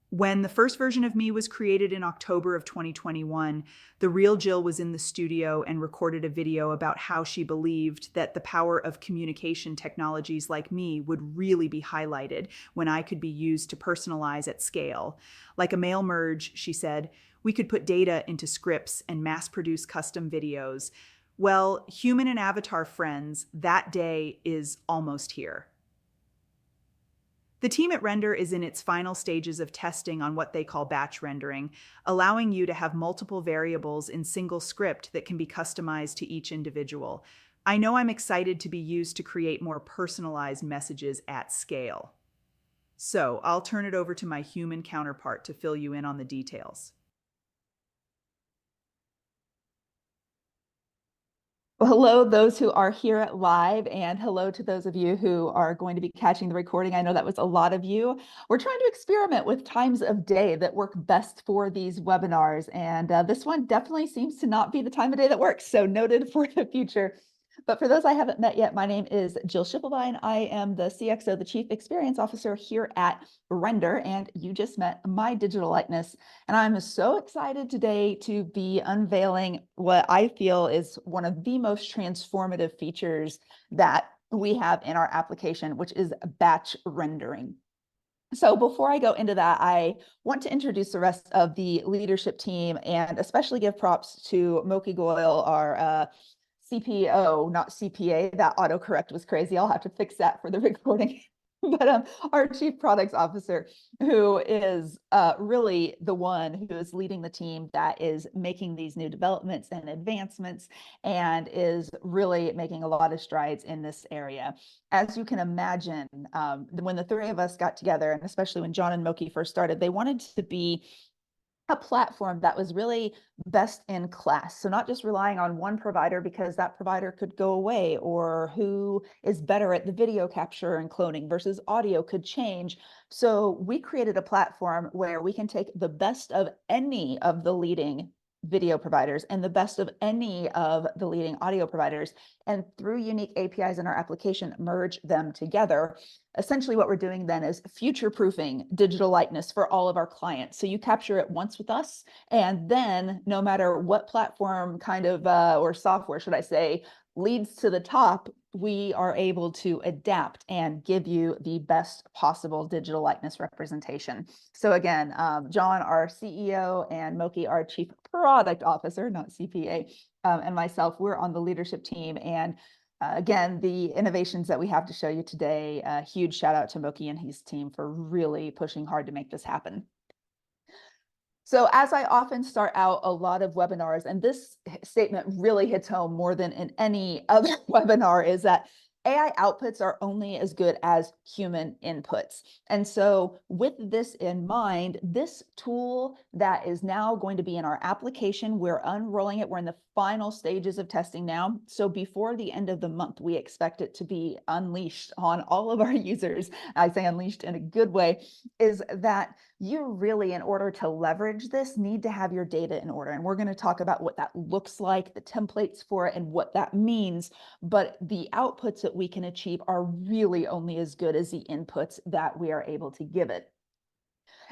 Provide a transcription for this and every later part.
When the first version of me was created in October of 2021, the real Jill was in the studio and recorded a video about how she believed that the power of communication technologies like me would really be highlighted when I could be used to personalize at scale. Like a mail merge, she said, we could put data into scripts and mass produce custom videos. Well, human and avatar friends, that day is almost here. The team at Render is in its final stages of testing on what they call batch rendering, allowing you to have multiple variables in single script that can be customized to each individual. I know I'm excited to be used to create more personalized messages at scale. So I'll turn it over to my human counterpart to fill you in on the details. Well, hello, those who are here at live, and hello to those of you who are going to be catching the recording. I know that was a lot of you. We're trying to experiment with times of day that work best for these webinars, and this one definitely seems to not be the time of day that works, so noted for the future. But for those I haven't met yet, my name is Jill Schiefelbein. I am the CXO, the Chief Experience Officer here at Render, and you just met my digital likeness. And I'm so excited today to be unveiling what I feel is one of the most transformative features that we have in our application, which is batch rendering. So before I go into that, I want to introduce the rest of the leadership team and especially give props to Moki Goyle, our CPO, not CPA. That autocorrect was crazy. I'll have to fix that for the recording. But our Chief Products Officer, who is really the one who is leading the team that is making these new developments and advancements and is really making a lot of strides in this area. As you can imagine, when the three of us got together, and especially when John and Moki first started, they wanted to be a platform that was really best in class. So not just relying on one provider because that provider could go away, or who is better at the video capture and cloning versus audio could change. So we created a platform where we can take the best of any of the leading video providers and the best of any of the leading audio providers, and through unique APIs in our application, merge them together. Essentially what we're doing then is future-proofing digital likeness for all of our clients. So you capture it once with us, and then no matter what platform kind of, or software, should I say, leads to the top, we are able to adapt and give you the best possible digital likeness representation. So again, John, our CEO, and Moki, our Chief Product Officer, not CPA, and myself, we're on the leadership team. And again, the innovations that we have to show you today, huge shout out to Moki and his team for really pushing hard to make this happen. So as I often start out a lot of webinars, and this statement really hits home more than in any other webinar, is that AI outputs are only as good as human inputs. And so with this in mind, this tool that is now going to be in our application, we're unrolling it. We're in the final stages of testing now. So before the end of the month, we expect it to be unleashed on all of our users. I say unleashed in a good way, is that you really, in order to leverage this, need to have your data in order. And we're going to talk about what that looks like, the templates for it, and what that means. But the outputs that we can achieve are really only as good as the inputs that we are able to give it.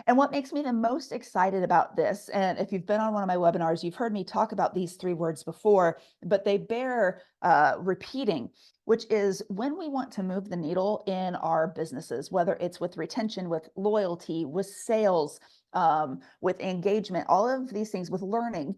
And what makes me the most excited about this, and if you've been on one of my webinars, you've heard me talk about these three words before, but they bear repeating, which is when we want to move the needle in our businesses, whether it's with retention, with loyalty, with sales, with engagement, all of these things, with learning.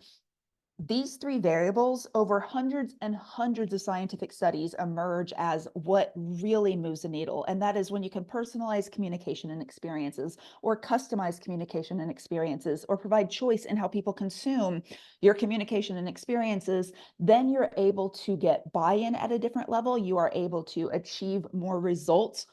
These three variables, over hundreds and hundreds of scientific studies, emerge as what really moves the needle. And that is when you can personalize communication and experiences, or customize communication and experiences, or provide choice in how people consume your communication and experiences, then you're able to get buy-in at a different level. You are able to achieve more results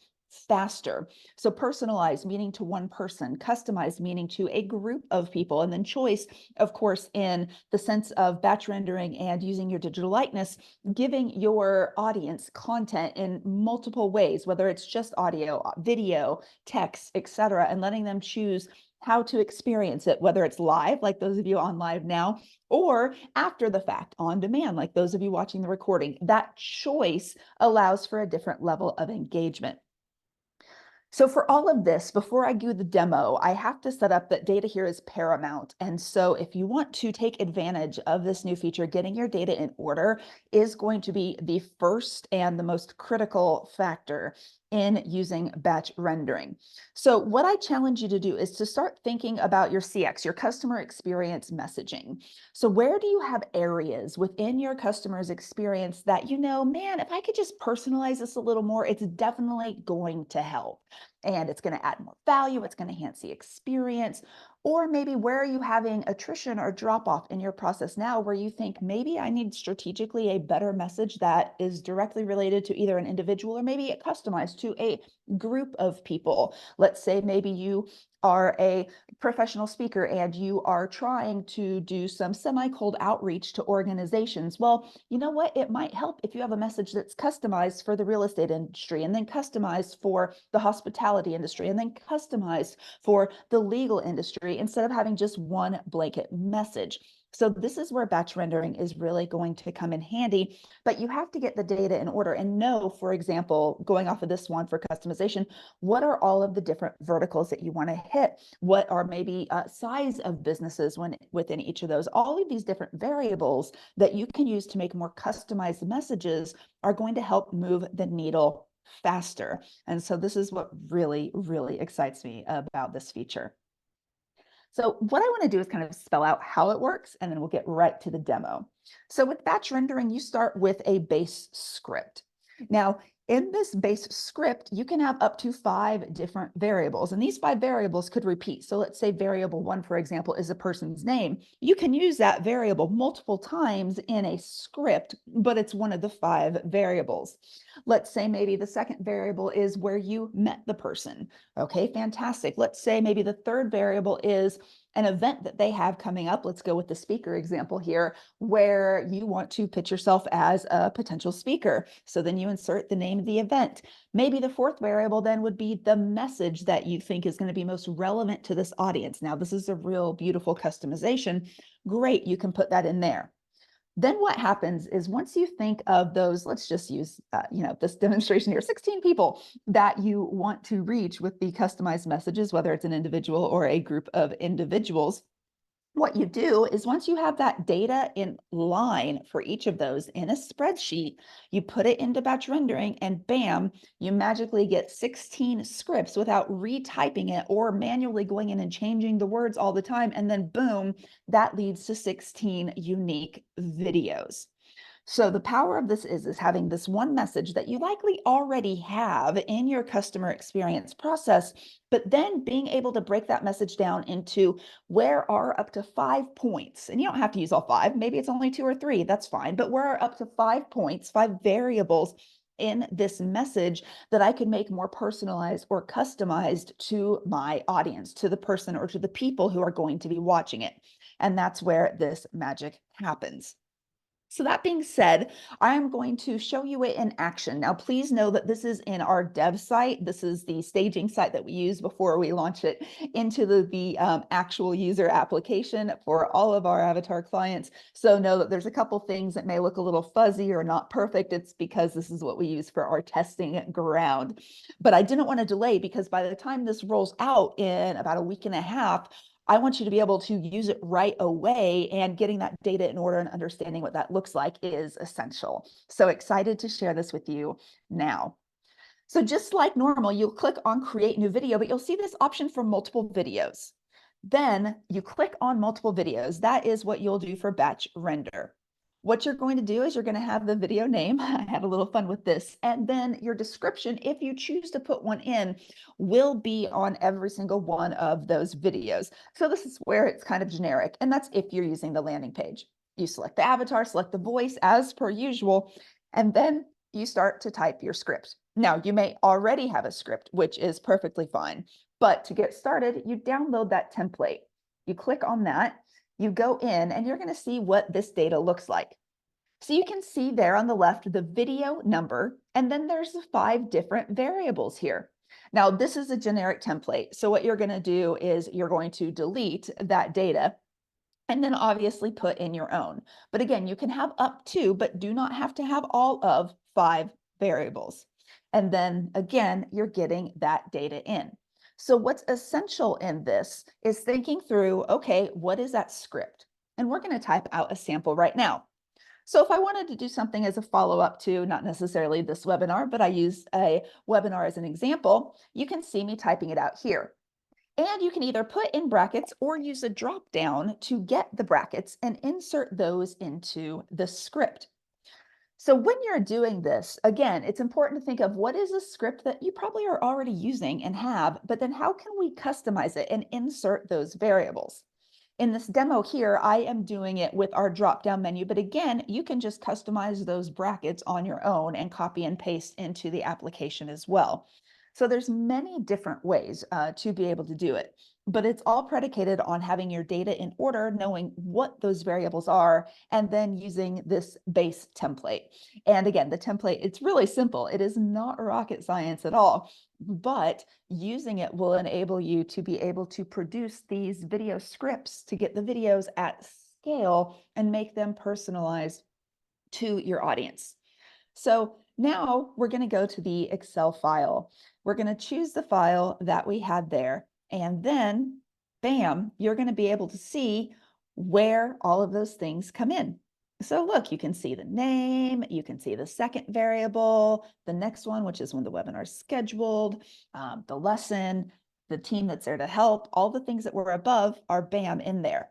faster. So personalized, meaning to one person, customized, meaning to a group of people, and then choice, of course, in the sense of batch rendering and using your digital likeness, giving your audience content in multiple ways, whether it's just audio, video, text, etc., and letting them choose how to experience it, whether it's live, like those of you on live now, or after the fact, on demand, like those of you watching the recording. That choice allows for a different level of engagement. So for all of this, before I do the demo, I have to set up that data here is paramount. And so if you want to take advantage of this new feature, getting your data in order is going to be the first and the most critical factor in using batch rendering. So what I challenge you to do is to start thinking about your CX, your customer experience messaging. So where do you have areas within your customer's experience that, man, if I could just personalize this a little more, it's definitely going to help and it's going to add more value, it's going to enhance the experience. Or maybe where are you having attrition or drop off in your process now where you think maybe I need strategically a better message that is directly related to either an individual or maybe it customized to a group of people. Let's say maybe you are a professional speaker and you are trying to do some semi-cold outreach to organizations. Well, you know what? It might help if you have a message that's customized for the real estate industry and then customized for the hospitality industry and then customized for the legal industry instead of having just one blanket message. So this is where batch rendering is really going to come in handy, but you have to get the data in order and know, for example, going off of this one for customization, what are all of the different verticals that you want to hit? What are maybe size of businesses within each of those? All of these different variables that you can use to make more customized messages are going to help move the needle faster. And so this is what really, really excites me about this feature. So what I want to do is kind of spell out how it works, and then we'll get right to the demo. So with batch rendering, you start with a base script. Now, in this base script, you can have up to 5 different variables, and these 5 variables could repeat. So let's say variable 1, for example, is a person's name. You can use that variable multiple times in a script, but it's one of the 5 variables. Let's say maybe the second variable is where you met the person. Okay, fantastic. Let's say maybe the third variable is an event that they have coming up. Let's go with the speaker example here, where you want to pitch yourself as a potential speaker. So then you insert the name of the event. Maybe the fourth variable then would be the message that you think is going to be most relevant to this audience. Now, this is a real beautiful customization. Great, you can put that in there. Then what happens is once you think of those, let's just use, this demonstration here, 16 people that you want to reach with the customized messages, whether it's an individual or a group of individuals. What you do is once you have that data in line for each of those in a spreadsheet, you put it into batch rendering and bam, you magically get 16 scripts without retyping it or manually going in and changing the words all the time. And then boom, that leads to 16 unique videos. So the power of this is having this one message that you likely already have in your customer experience process, but then being able to break that message down into where are up to 5 points. And you don't have to use all 5, maybe it's only 2 or 3, that's fine, but where are up to 5 points, 5 variables in this message that I can make more personalized or customized to my audience, to the person or to the people who are going to be watching it. And that's where this magic happens. So that being said, I'm going to show you it in action. Now, please know that this is in our dev site. This is the staging site that we use before we launch it into the actual user application for all of our avatar clients. So know that there's a couple things that may look a little fuzzy or not perfect. It's because this is what we use for our testing ground. But I didn't want to delay because by the time this rolls out in about a week and a half, I want you to be able to use it right away, and getting that data in order and understanding what that looks like is essential. So excited to share this with you now. So just like normal, you'll click on create new video, but you'll see this option for multiple videos. Then you click on multiple videos. That is what you'll do for batch render. What you're going to do is you're going to have the video name. I had a little fun with this. And then your description, if you choose to put one in, will be on every single one of those videos. So this is where it's kind of generic. And that's if you're using the landing page. You select the avatar, select the voice as per usual, and then you start to type your script. Now, you may already have a script, which is perfectly fine. But to get started, you download that template. You click on that. You go in and you're going to see what this data looks like. So you can see there on the left the video number, and then there's the 5 different variables here. Now, this is a generic template. So what you're going to do is you're going to delete that data and then obviously put in your own. But again, you can have up to, but do not have to have all of 5 variables. And then again, you're getting that data in. So what's essential in this is thinking through, okay, what is that script? And we're going to type out a sample right now. So if I wanted to do something as a follow-up to not necessarily this webinar, but I use a webinar as an example, you can see me typing it out here. And you can either put in brackets or use a drop down to get the brackets and insert those into the script. So when you're doing this, again, it's important to think of what is a script that you probably are already using and have, but then how can we customize it and insert those variables? In this demo here, I am doing it with our drop-down menu, but again, you can just customize those brackets on your own and copy and paste into the application as well. So there's many different ways to be able to do it, but it's all predicated on having your data in order, knowing what those variables are, and then using this base template. And again, the template, it's really simple. It is not rocket science at all, but using it will enable you to be able to produce these video scripts to get the videos at scale and make them personalized to your audience. So now we're going to go to the Excel file. We're going to choose the file that we had there, and then bam, you're going to be able to see where all of those things come in. So look, you can see the name, you can see the second variable, the next one, which is when the webinar is scheduled, the lesson, the team that's there to help, all the things that were above are bam in there.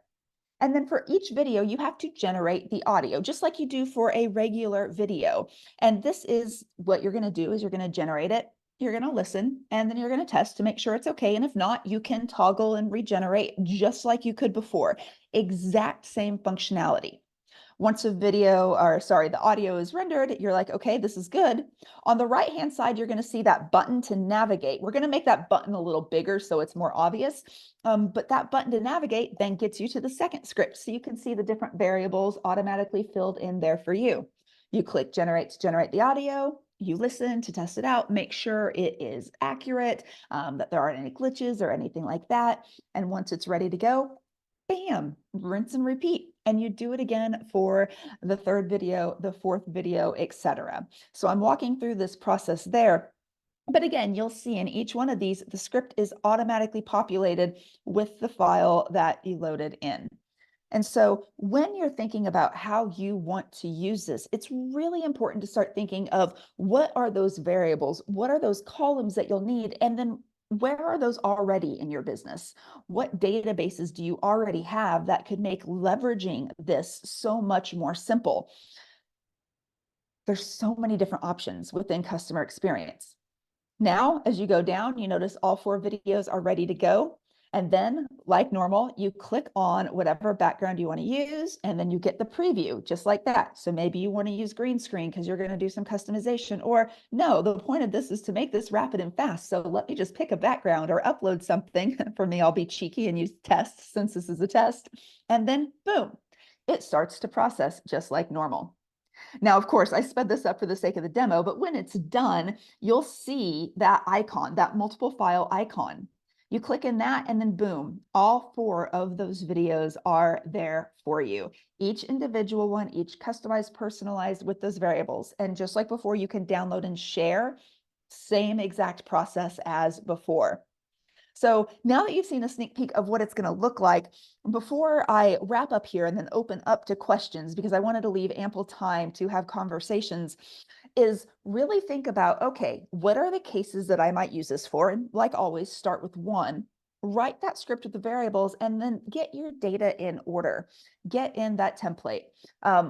And then for each video, you have to generate the audio, just like you do for a regular video. And this is what you're going to do is you're going to generate it, you're going to listen, and then you're going to test to make sure it's okay. And if not, you can toggle and regenerate just like you could before. Exact same functionality. Once the audio is rendered, you're like, okay, this is good. On the right-hand side, you're going to see that button to navigate. We're going to make that button a little bigger so it's more obvious. But that button to navigate then gets you to the second script. So you can see the different variables automatically filled in there for you. You click generate to generate the audio. You listen to test it out, make sure it is accurate, that there aren't any glitches or anything like that. And once it's ready to go, bam, rinse and repeat. And you do it again for the third video, the fourth video, etc. So I'm walking through this process there. But again, you'll see in each one of these, the script is automatically populated with the file that you loaded in. And so when you're thinking about how you want to use this, it's really important to start thinking of what are those variables? What are those columns that you'll need? And then where are those already in your business? What databases do you already have that could make leveraging this so much more simple? There's so many different options within customer experience. Now, as you go down, you notice all 4 videos are ready to go. And then, like normal, you click on whatever background you want to use, and then you get the preview just like that. So maybe you want to use green screen because you're going to do some customization, or no, the point of this is to make this rapid and fast. So let me just pick a background or upload something. For me, I'll be cheeky and use test since this is a test. And then boom, it starts to process just like normal. Now, of course, I sped this up for the sake of the demo, but when it's done, you'll see that icon, that multiple file icon. You click in that and then boom, all 4 of those videos are there for you. Each individual one, each customized, personalized with those variables. And just like before, you can download and share, same exact process as before. So now that you've seen a sneak peek of what it's going to look like, before I wrap up here and then open up to questions, because I wanted to leave ample time to have conversations, is really think about, okay, what are the cases that I might use this for? And like always, start with one. Write that script with the variables and then get your data in order. Get in that template.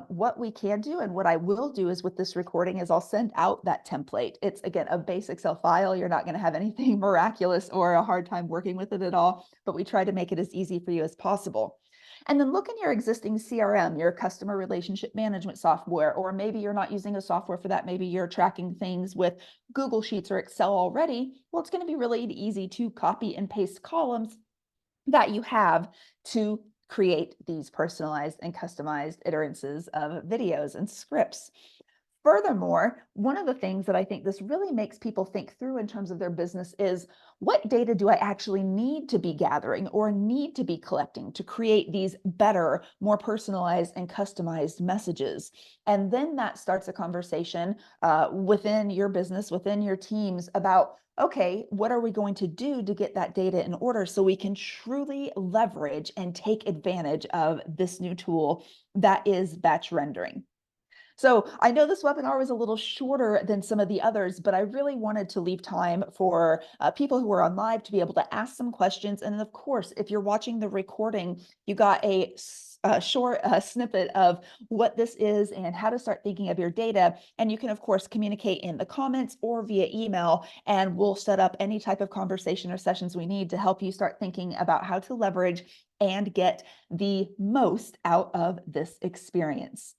What we can do and what I will do is with this recording is I'll send out that template. It's again a base Excel file. You're not going to have anything miraculous or a hard time working with it at all, but we try to make it as easy for you as possible. And then look in your existing CRM, your customer relationship management software, or maybe you're not using a software for that. Maybe you're tracking things with Google Sheets or Excel already. Well, it's going to be really easy to copy and paste columns that you have to create these personalized and customized iterances of videos and scripts. Furthermore, one of the things that I think this really makes people think through in terms of their business is, what data do I actually need to be gathering or need to be collecting to create these better, more personalized and customized messages? And then that starts a conversation within your business, within your teams about, okay, what are we going to do to get that data in order so we can truly leverage and take advantage of this new tool that is batch rendering? So I know this webinar was a little shorter than some of the others, but I really wanted to leave time for people who are on live to be able to ask some questions. And of course, if you're watching the recording, you got a short snippet of what this is and how to start thinking of your data. And you can, of course, communicate in the comments or via email, and we'll set up any type of conversation or sessions we need to help you start thinking about how to leverage and get the most out of this experience.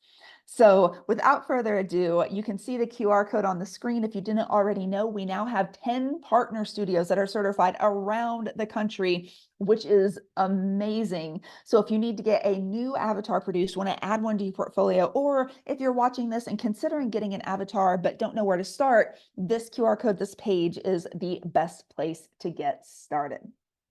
So without further ado, you can see the QR code on the screen. If you didn't already know, we now have 10 partner studios that are certified around the country, which is amazing. So if you need to get a new avatar produced, want to add one to your portfolio, or if you're watching this and considering getting an avatar but don't know where to start, this QR code, this page is the best place to get started.